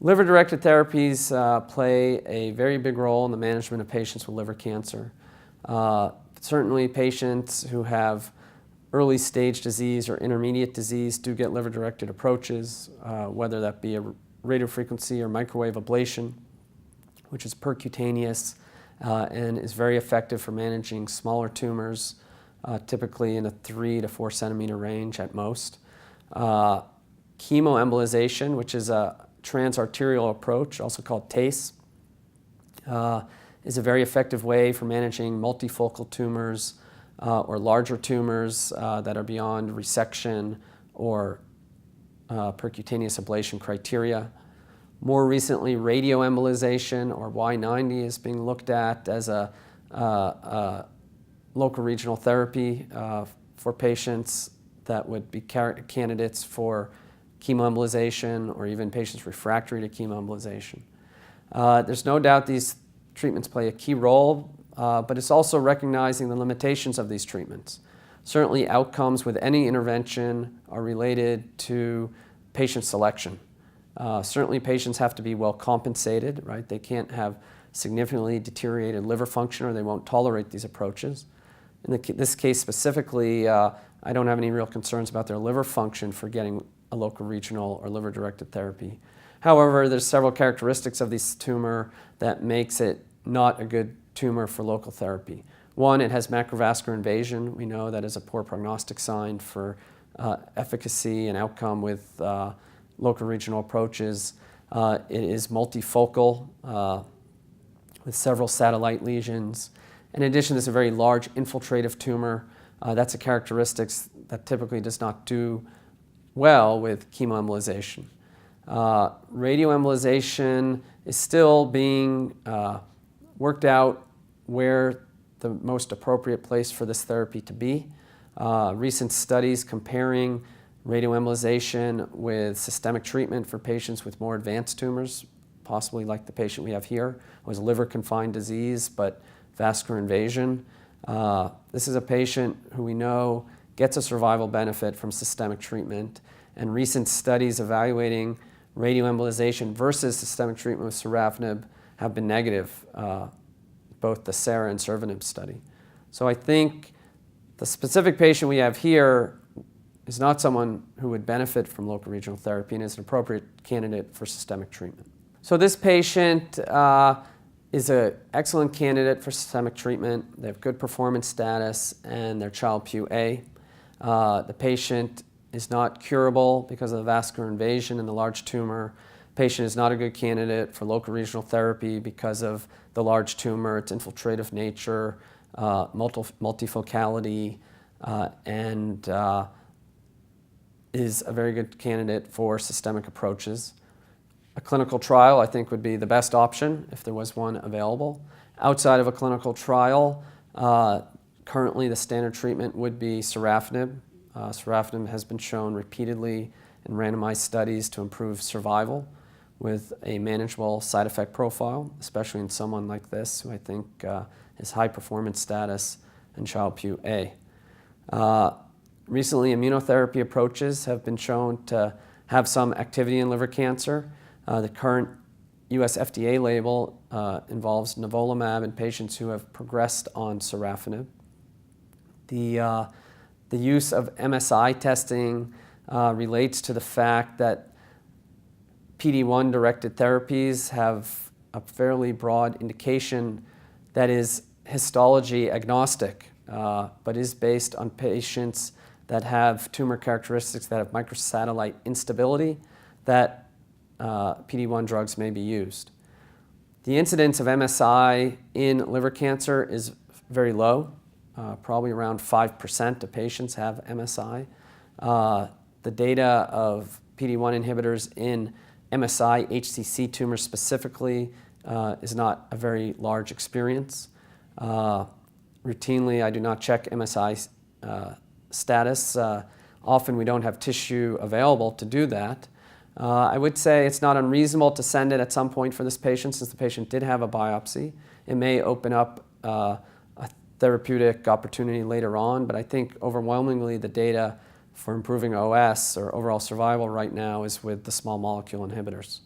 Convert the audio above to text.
Liver-directed therapies play a very big role in the management of patients with liver cancer. Certainly patients who have early stage disease or intermediate disease do get liver-directed approaches, whether that be a radiofrequency or microwave ablation, which is percutaneous and is very effective for managing smaller tumors, typically in a 3 to 4 centimeter range at most. Chemoembolization, which is a transarterial approach, also called TACE, is a very effective way for managing multifocal tumors or larger tumors that are beyond resection or percutaneous ablation criteria. More recently, radioembolization, or Y90, is being looked at as a local regional therapy for patients that would be candidates for chemoembolization or even patients refractory to chemoembolization. There's no doubt these treatments play a key role, but it's also recognizing the limitations of these treatments. Certainly outcomes with any intervention are related to patient selection. Certainly patients have to be well compensated, right? They can't have significantly deteriorated liver function or they won't tolerate these approaches. In this case specifically, I don't have any real concerns about their liver function for getting a local regional or liver-directed therapy. However, there's several characteristics of this tumor that makes it not a good tumor for local therapy. One, it has macrovascular invasion. We know that is a poor prognostic sign for efficacy and outcome with local regional approaches. It is multifocal with several satellite lesions. In addition, it's a very large infiltrative tumor. That's a characteristic that typically does not do well with chemoembolization. Radioembolization is still being worked out where the most appropriate place for this therapy to be. Recent studies comparing radioembolization with systemic treatment for patients with more advanced tumors, possibly like the patient we have here, who has liver-confined disease but vascular invasion. This is a patient who we know gets a survival benefit from systemic treatment, and recent studies evaluating radioembolization versus systemic treatment with sorafenib have been negative, both the SARA and survenib study. So I think the specific patient we have here is not someone who would benefit from local regional therapy and is an appropriate candidate for systemic treatment. So this patient is an excellent candidate for systemic treatment. They have good performance status and they're Child-Pugh A. The patient is not curable because of the vascular invasion and the large tumor. The patient is not a good candidate for local regional therapy because of the large tumor, its infiltrative nature, multifocality, and is a very good candidate for systemic approaches. A clinical trial, I think, would be the best option if there was one available. Outside of a clinical trial, currently the standard treatment would be sorafenib. Sorafenib has been shown repeatedly in randomized studies to improve survival with a manageable side effect profile, especially in someone like this who I think has high performance status and Child-Pugh A. Recently, immunotherapy approaches have been shown to have some activity in liver cancer. The current US FDA label involves nivolumab in patients who have progressed on sorafenib. The use of MSI testing relates to the fact that PD-1 directed therapies have a fairly broad indication that is histology agnostic, but is based on patients that have tumor characteristics that have microsatellite instability that PD-1 drugs may be used. The incidence of MSI in liver cancer is very low. Probably around 5% of patients have MSI. The data of PD-1 inhibitors in MSI HCC tumors specifically is not a very large experience. Routinely, I do not check MSI status. Often we don't have tissue available to do that. I would say it's not unreasonable to send it at some point for this patient since the patient did have a biopsy. It may open up a therapeutic opportunity later on, but I think overwhelmingly the data for improving OS or overall survival right now is with the small molecule inhibitors.